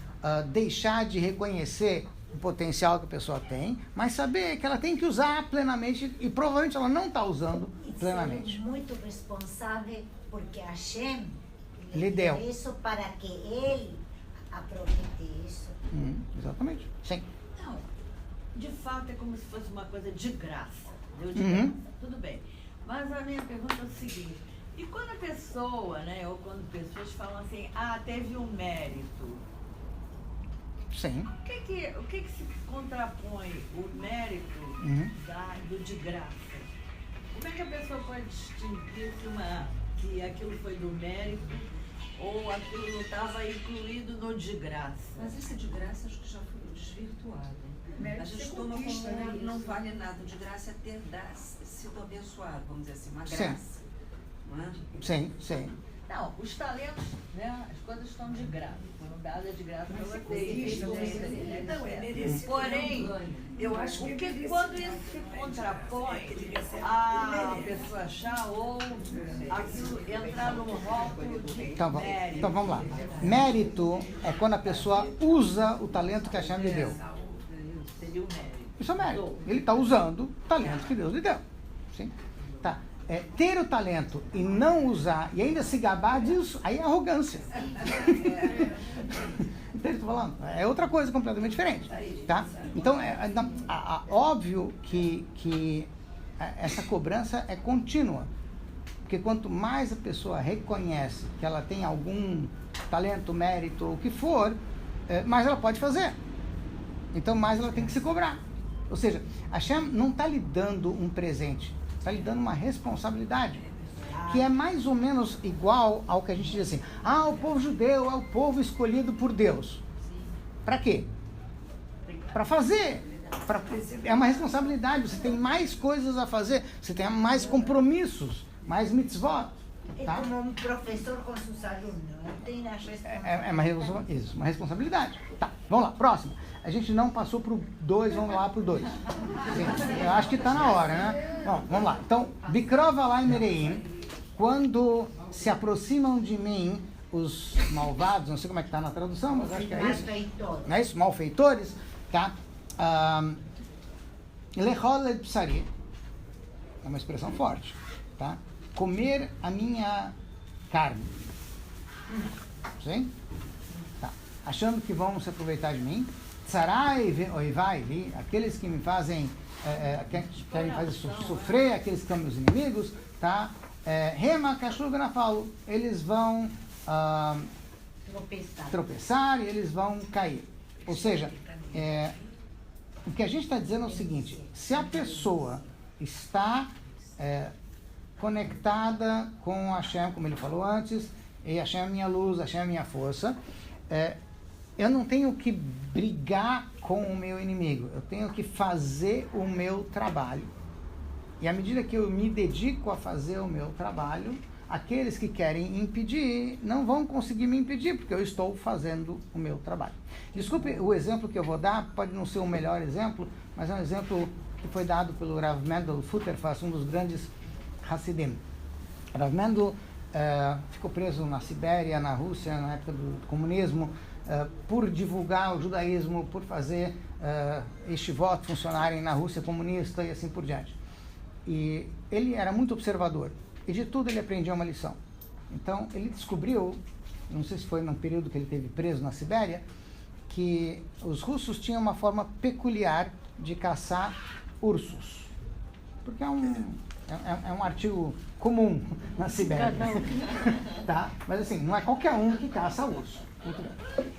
deixar de reconhecer o potencial que a pessoa tem, mas saber que ela tem que usar plenamente, e provavelmente ela não está usando plenamente. Muito responsável, porque Hashem lhe deu isso para que ele aproveite isso. Exatamente, sim. Não, de fato é como se fosse uma coisa de graça. Deu de graça, tudo bem. Mas a minha pergunta é o seguinte: e quando a pessoa, né, ou quando pessoas falam assim, teve um mérito, Sim. o que se contrapõe o mérito do de graça? Como é que a pessoa pode distinguir que aquilo foi do mérito ou aquilo não estava incluído no de graça? Mas esse de graça acho que já foi desvirtuado. A gente toma como não vale nada. O de graça é ter sido abençoado, vamos dizer assim, uma graça. Não é? Sim. Não, os talentos, né, as coisas estão de graça, foram dadas de graça para vocês. Não, é merecido. Porém, eu acho que quando isso se contrapõe a pessoa achar ou aquilo entrar num rótulo de mérito. Então vamos lá. Mérito é quando a pessoa usa o talento que a Hashem lhe deu. Seria o mérito. Isso é mérito. Ele está usando o talento que Deus lhe deu. Sim? Tá. Ter o talento e não usar e ainda se gabar disso, aí é arrogância. Entende o que eu estou falando? É outra coisa completamente diferente. Tá? Então, óbvio que essa cobrança é contínua. Porque quanto mais a pessoa reconhece que ela tem algum talento, mérito, ou o que for, mais ela pode fazer. Então, mais ela tem que se cobrar. Ou seja, a Hashem não está lhe dando um presente, está lhe dando uma responsabilidade, que é mais ou menos igual ao que a gente diz assim: o povo judeu é o povo escolhido por Deus. Para quê? Para fazer. É uma responsabilidade, você tem mais coisas a fazer, você tem mais compromissos, mais mitzvot. Tá? É como um professor com seus alunos, tem a responsabilidade. Isso, uma responsabilidade. Tá, vamos lá, próximo. A gente não passou pro 2, vamos lá pro 2. Eu acho que está na hora, né? Bom, vamos lá. Então, Bikrov Alai Mereim, quando se aproximam de mim os malvados, não sei como é que está na tradução, mas acho que é isso. Não é isso? Malfeitores, tá? Lechol el psari, é uma expressão forte, tá? Comer a minha carne. Sim? Tá. Achando que vão se aproveitar de mim. Tsarai oivai, aqueles que me fazem, querem fazer sofrer, aqueles que são meus inimigos, tá? Rema kashuga na falo, eles vão tropeçar e eles vão cair. Ou seja, o que a gente está dizendo é o seguinte: se a pessoa está conectada com Hashem, como ele falou antes, e Hashem é minha luz, Hashem é minha força. Eu não tenho que brigar com o meu inimigo, eu tenho que fazer o meu trabalho. E à medida que eu me dedico a fazer o meu trabalho, aqueles que querem impedir não vão conseguir me impedir, porque eu estou fazendo o meu trabalho. Desculpe, o exemplo que eu vou dar pode não ser o melhor exemplo, mas é um exemplo que foi dado pelo Rav Mendel Futterfass, um dos grandes Hassidim. Rav Mendel ficou preso na Sibéria, na Rússia, na época do comunismo, por divulgar o judaísmo, por fazer este voto funcionarem na Rússia comunista e assim por diante. E ele era muito observador, e de tudo ele aprendia uma lição. Então ele descobriu, não sei se foi num período que ele esteve preso na Sibéria, que os russos tinham uma forma peculiar de caçar ursos, porque é um artigo comum na Sibéria, tá? Mas assim, não é qualquer um que caça urso.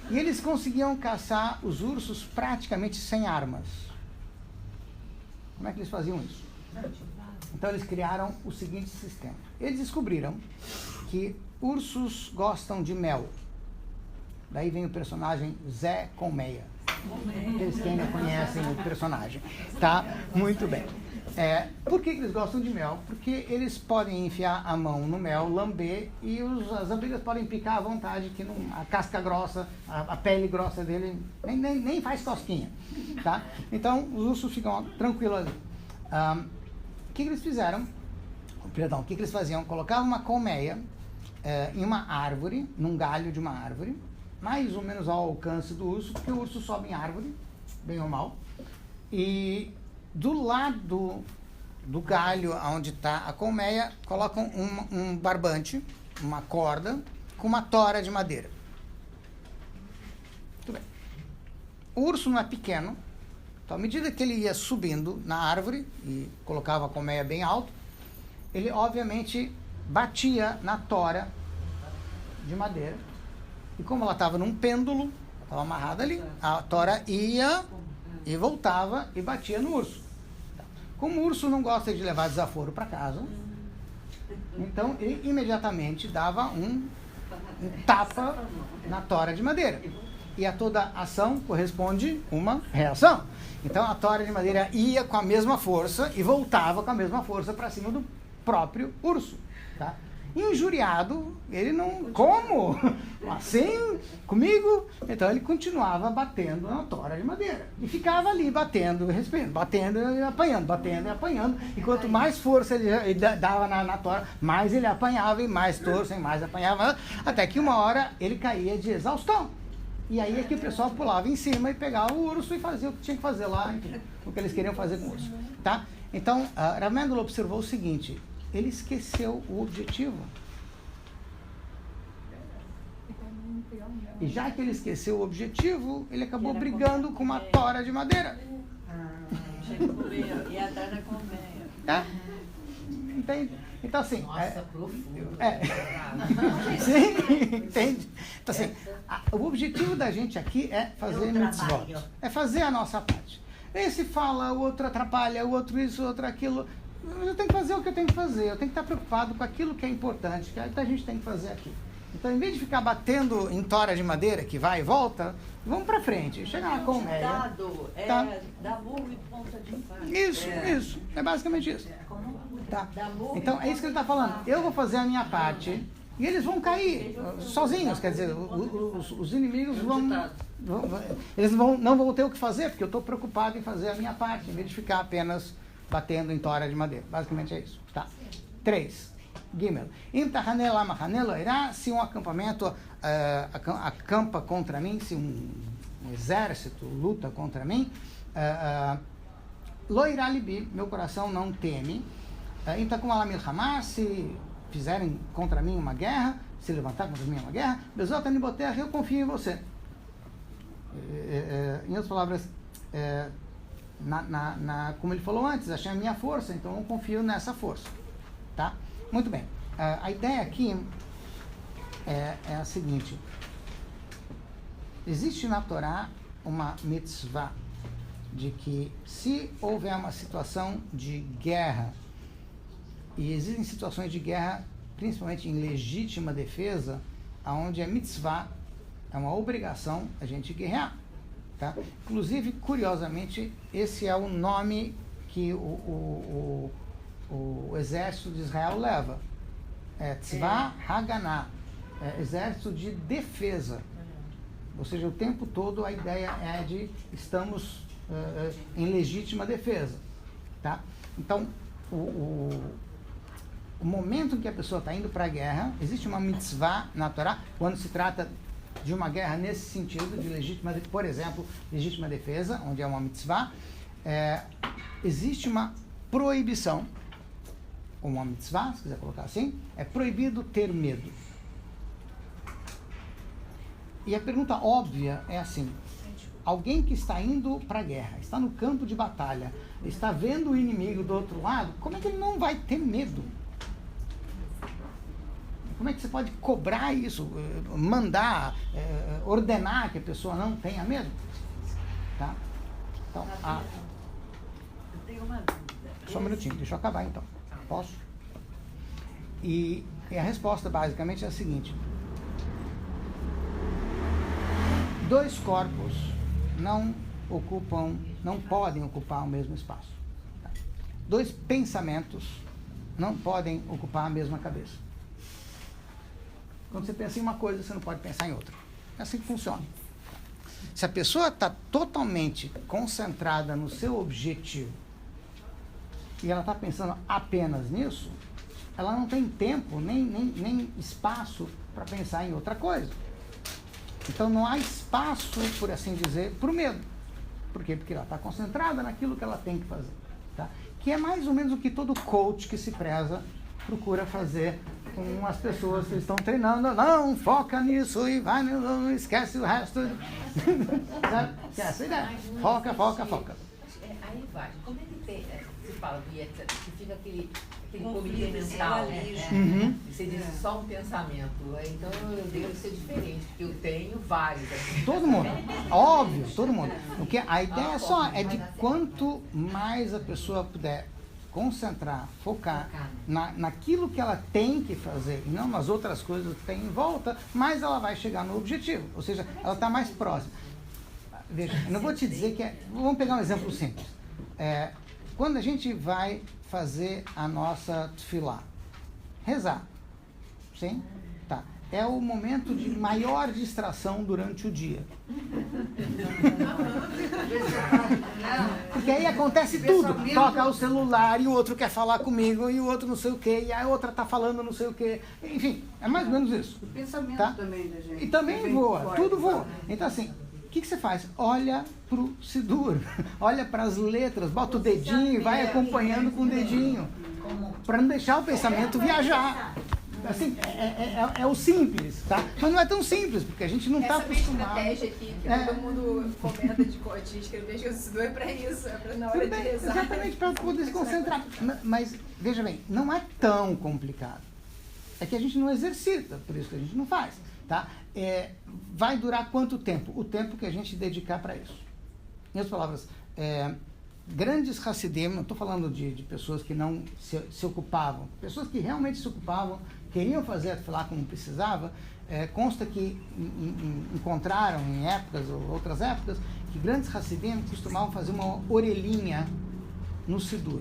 E eles conseguiam caçar os ursos praticamente sem armas. Como é que eles faziam isso? Então eles criaram o seguinte sistema. Eles descobriram que ursos gostam de mel. Daí vem o personagem Zé Colmeia. Aqueles que ainda conhecem o personagem. Tá? Muito bem. Por que eles gostam de mel? Porque eles podem enfiar a mão no mel, lamber, e as abelhas podem picar à vontade, que a casca grossa, a pele grossa dele nem faz cosquinha. Tá? Então os ursos ficam tranquilos ali. O que eles fizeram? Perdão, o que eles faziam? Colocavam uma colmeia em uma árvore, num galho de uma árvore, mais ou menos ao alcance do urso, porque o urso sobe em árvore, bem ou mal, e do lado do galho onde está a colmeia, colocam um barbante, uma corda, com uma tora de madeira. Muito bem. O urso não é pequeno, então à medida que ele ia subindo na árvore e colocava a colmeia bem alto, ele obviamente batia na tora de madeira. E como ela estava num pêndulo, estava amarrada ali, a tora ia e voltava e batia no urso. Como o urso não gosta de levar desaforo para casa, então ele imediatamente dava um tapa na tora de madeira. E a toda ação corresponde uma reação. Então a tora de madeira ia com a mesma força e voltava com a mesma força para cima do próprio urso. Tá? Injuriado, ele não... Como? Assim? Comigo? Então ele continuava batendo na tora de madeira. E ficava ali batendo, respirando, batendo e apanhando, batendo e apanhando. E quanto mais força ele dava na tora, mais ele apanhava e mais torça e mais apanhava. Até que uma hora ele caía de exaustão. E aí é que o pessoal pulava em cima e pegava o urso e fazia o que tinha que fazer lá, enfim, o que eles queriam fazer com o urso. Tá? Então, Rav Mendel observou o seguinte: ele esqueceu o objetivo. E já que ele esqueceu o objetivo, ele acabou brigando com uma tora de madeira. E atrás da colmeia. Tá? Entende? Então assim... Nossa, profundo. Sim, entende? Então assim, o objetivo da gente aqui é fazer mitzvot. É fazer a nossa parte. Esse fala, o outro atrapalha, o outro isso, o outro aquilo. Mas eu tenho que fazer o que eu tenho que fazer. Eu tenho que estar preocupado com aquilo que é importante, que a gente tem que fazer aqui. Então, em vez de ficar batendo em tora de madeira, que vai e volta, vamos pra frente. Chega na colmeia. Dado Tá? dá burro e ponta de faca. Isso. É basicamente isso. Tá? Então, é isso que ele está falando. Eu vou fazer a minha parte e eles vão cair sozinhos. Quer dizer, os inimigos eles não vão ter o que fazer, porque eu estou preocupado em fazer a minha parte, em vez de ficar apenas batendo em tora de madeira. Basicamente é isso. Tá? 3. Gimel. Se um acampamento acampa contra mim, se um exército luta contra mim, lo irá libi, meu coração não teme. Então, como milhamá, se fizerem contra mim uma guerra, se levantar contra mim uma guerra, bezota niboter, eu confio em você. Em outras palavras, como ele falou antes, achei a minha força, então eu confio nessa força. Tá? Muito bem. A ideia aqui é a seguinte: existe na Torá uma mitzvah de que se houver uma situação de guerra E existem situações de guerra, principalmente em legítima defesa, onde é mitzvah, é uma obrigação a gente guerrear. Tá? Inclusive, curiosamente, esse é o nome que o exército de Israel leva. É Tzvah Haganah, exército de defesa. Ou seja, o tempo todo a ideia é de estamos em legítima defesa. Tá? Então, o momento em que a pessoa está indo para a guerra, existe uma mitzvah na Torá, quando se trata de uma guerra nesse sentido, de legítima, por exemplo, legítima defesa, onde é uma mitzvah, existe uma proibição, ou uma mitzvah, se quiser colocar assim, é proibido ter medo. E a pergunta óbvia é assim, alguém que está indo para a guerra, está no campo de batalha, está vendo o inimigo do outro lado, como é que ele não vai ter medo? Como é que você pode cobrar isso, mandar, ordenar que a pessoa não tenha medo? Tá? Então, eu tenho uma dúvida. Só um minutinho, deixa eu acabar então. Posso? E a resposta basicamente é a seguinte. Dois corpos não podem ocupar o mesmo espaço. Tá? Dois pensamentos não podem ocupar a mesma cabeça. Quando você pensa em uma coisa, você não pode pensar em outra. É assim que funciona. Se a pessoa está totalmente concentrada no seu objetivo e ela está pensando apenas nisso, ela não tem tempo, nem espaço para pensar em outra coisa. Então não há espaço, por assim dizer, para o medo. Por quê? Porque ela está concentrada naquilo que ela tem que fazer. Tá? Que é mais ou menos o que todo coach que se preza procura fazer com as pessoas que estão treinando. Não, foca nisso e vai, não esquece o resto. Que é essa a ideia. Foca. Aí vai. Como é que tem, se fala do Yetzer, que fica aquele comitê mental, né? Você diz só um pensamento. Então eu devo ser diferente, porque eu tenho vários. Todo mundo. Óbvio, todo mundo. Porque a ideia é de quanto mais a pessoa puder concentrar, focar naquilo que ela tem que fazer e não nas outras coisas que tem em volta, mais ela vai chegar no objetivo. Ou seja, ela está mais próxima. Veja, eu não vou te dizer que vamos pegar um exemplo simples. Quando a gente vai fazer a nossa tefilá, rezar, sim? Tá. É o momento de maior distração durante o dia. Porque aí acontece tudo. Toca o celular e o outro quer falar comigo e o outro não sei o quê, e a outra está falando não sei o quê. Enfim, é mais ou menos isso. O pensamento tá? também da gente. E também voa, tudo voa. Então assim, o que você faz? Olha para o Sidur, olha para as letras, bota o dedinho e vai acompanhando com o dedinho, para não deixar o pensamento viajar. Assim, é o simples, tá? Mas não é tão simples, porque a gente não está acostumado. Essa estratégia aqui, que todo mundo comenta de coach, escrever que isso é para isso, é para na hora de rezar. Exatamente, para poder se concentrar. Mas, veja bem, não é tão complicado. É que a gente não exercita, por isso que a gente não faz, tá? Vai durar quanto tempo? O tempo que a gente dedicar para isso. Em outras palavras, grandes Hassidim, não estou falando de pessoas que não se ocupavam, pessoas que realmente se ocupavam, queriam fazer a tefilá como precisava, consta que encontraram em épocas ou outras épocas que grandes Hassidim costumavam fazer uma orelhinha no Sidur.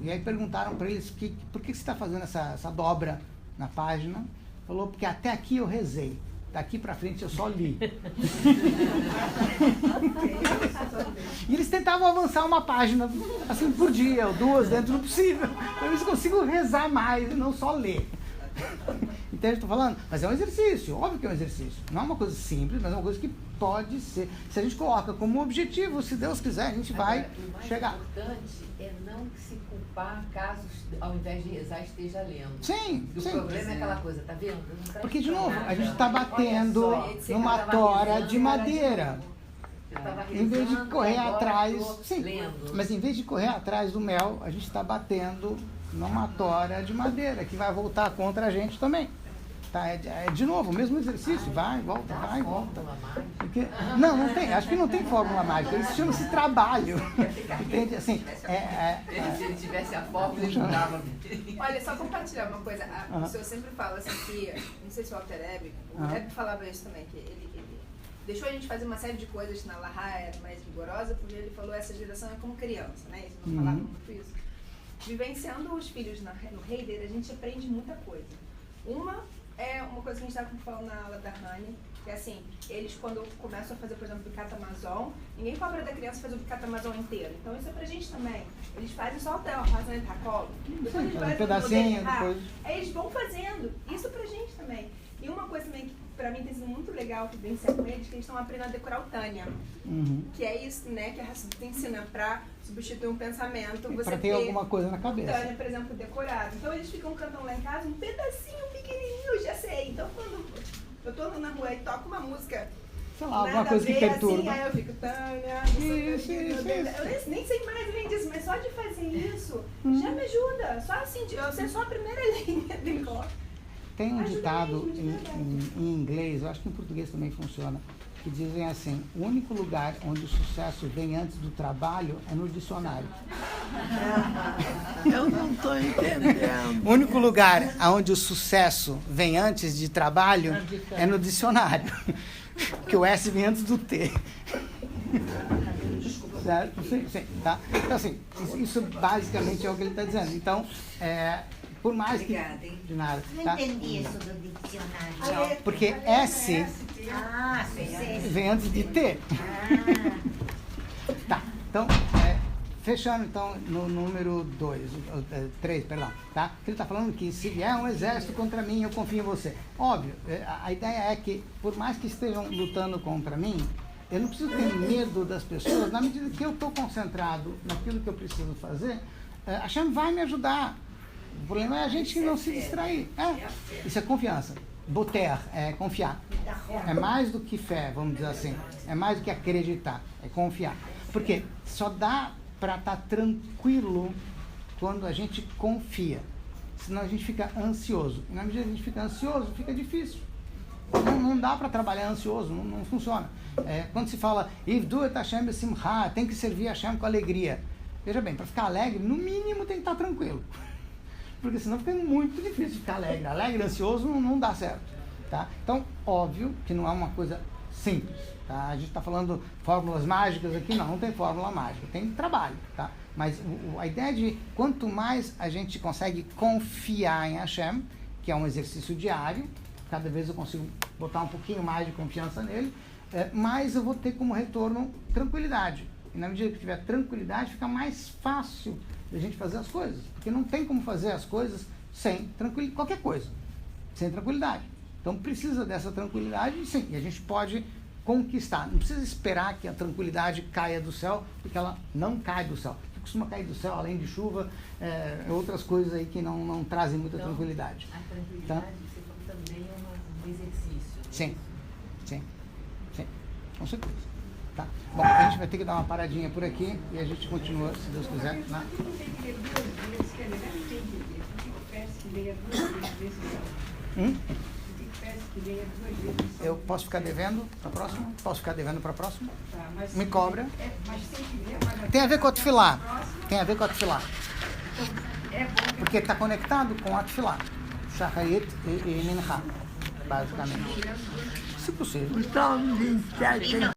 E aí perguntaram para eles por que você está fazendo essa dobra na página. Falou, porque até aqui eu rezei. Daqui para frente eu só li. E eles tentavam avançar uma página assim por dia, ou duas dentro do possível. Para eles consigam rezar mais e não só ler. Entende o que eu estou falando? Mas é um exercício, óbvio que é um exercício. Não é uma coisa simples, mas é uma coisa que pode ser. Se a gente coloca como objetivo, se Deus quiser, a gente vai chegar. O importante é não se culpar caso, ao invés de rezar, esteja lendo. Sim, o problema é aquela coisa, tá vendo? Tá porque, de novo, a gente está batendo numa tora de madeira. Em vez de correr atrás. Sim, mas em vez de correr atrás do mel, a gente está batendo numa tora de madeira, que vai voltar contra a gente também. Tá? É de novo, o mesmo exercício, vai, volta, vai, volta. Porque, não tem, acho que não tem fórmula mágica, isso chama-se trabalho. Entende? Assim, Se ele tivesse a fórmula, ele mudava. Olha, só compartilhar uma coisa. O senhor sempre fala assim que, não sei se o Alter Rebbe, o Rebbe falava isso também, que ele deixou a gente fazer uma série de coisas na Lahá mais rigorosa, porque ele falou essa geração é como criança, né? Eles não falavam muito isso. Vivenciando os filhos no Heider, a gente aprende muita coisa. Uma é uma coisa que a gente estava falando na aula da Rani, que é assim, eles quando começam a fazer, por exemplo, Birkat Hamazon, ninguém cobra da criança fazer o Birkat Hamazon inteiro. Então isso é pra gente também. Eles fazem só o razão de racolo. Depois eles fazem um pedacinho, depois... Aí eles vão fazendo. Isso pra gente também. E uma coisa também que pra mim tem sido muito legal que vem com eles, que eles estão aprendendo a decorar o Tânia. Que é isso, né, que a Hassidut ensina pra substituir um pensamento. Você pra ter alguma coisa na cabeça. Tânia, por exemplo, decorado. Então eles ficam cantando lá em casa um pedacinho pequenininho, eu já sei. Então quando eu tô na rua e toco uma música, sei lá, alguma coisa que perturba. Assim, aí eu fico, Tânia, isso. Eu nem sei mais além disso, mas só de fazer isso já me ajuda. Só assim, eu sei só a primeira linha do cor. Tem um ditado em inglês, eu acho que em português também funciona, que dizem assim, o único lugar onde o sucesso vem antes do trabalho é no dicionário. Eu não estou entendendo. O único lugar onde o sucesso vem antes de trabalho é no dicionário. Porque o S vem antes do T. Certo? Sim, tá? Então, assim, isso basicamente é o que ele está dizendo. Então, por mais que... Obrigada, hein? De nada. Não Tá? entendi isso do dicionário. Porque S sucesso. vem antes de T. Tá, então, fechando então no número 3, perdão, tá? Ele está falando que se vier um exército contra mim, eu confio em você. Óbvio, a ideia é que, por mais que estejam lutando contra mim, eu não preciso ter medo das pessoas, na medida que eu estou concentrado naquilo que eu preciso fazer, a Hashem vai me ajudar. O problema é a gente não se distrair. Isso é confiança. Boter, é confiar. É mais do que fé, vamos dizer assim. É mais do que acreditar, é confiar. Porque só dá para estar tranquilo quando a gente confia. Senão a gente fica ansioso. E na medida que a gente fica ansioso, fica difícil. Não dá para trabalhar ansioso, não funciona. Quando se fala, Ivdu et Hashem besimcha, tem que servir a Hashem com alegria. Veja bem, para ficar alegre, no mínimo tem que estar tranquilo. Porque senão fica muito difícil ficar alegre. Alegre, ansioso, não dá certo. Tá? Então, óbvio que não é uma coisa simples. Tá? A gente está falando fórmulas mágicas aqui, não tem fórmula mágica, tem trabalho. Tá? Mas a ideia de quanto mais a gente consegue confiar em Hashem, que é um exercício diário, cada vez eu consigo botar um pouquinho mais de confiança nele, mais eu vou ter como retorno tranquilidade. E na medida que tiver tranquilidade, fica mais fácil de a gente fazer as coisas. Porque não tem como fazer as coisas sem tranquilidade, qualquer coisa, sem tranquilidade. Então precisa dessa tranquilidade, sim, e a gente pode conquistar. Não precisa esperar que a tranquilidade caia do céu, porque ela não cai do céu. O que costuma cair do céu, além de chuva, outras coisas aí que não trazem muita tranquilidade. A tranquilidade, você falou, também é um exercício. Sim, com certeza. Tá? Bom, a gente vai ter que dar uma paradinha por aqui e a gente continua, se Deus quiser. Né? Eu posso ficar devendo para a próxima? Posso ficar devendo para a próxima? Me cobra. Tem a ver com a tefilá. Porque está conectado com a tefilá. Shacharit e Mincha, basicamente. Se possível. Os salmos 27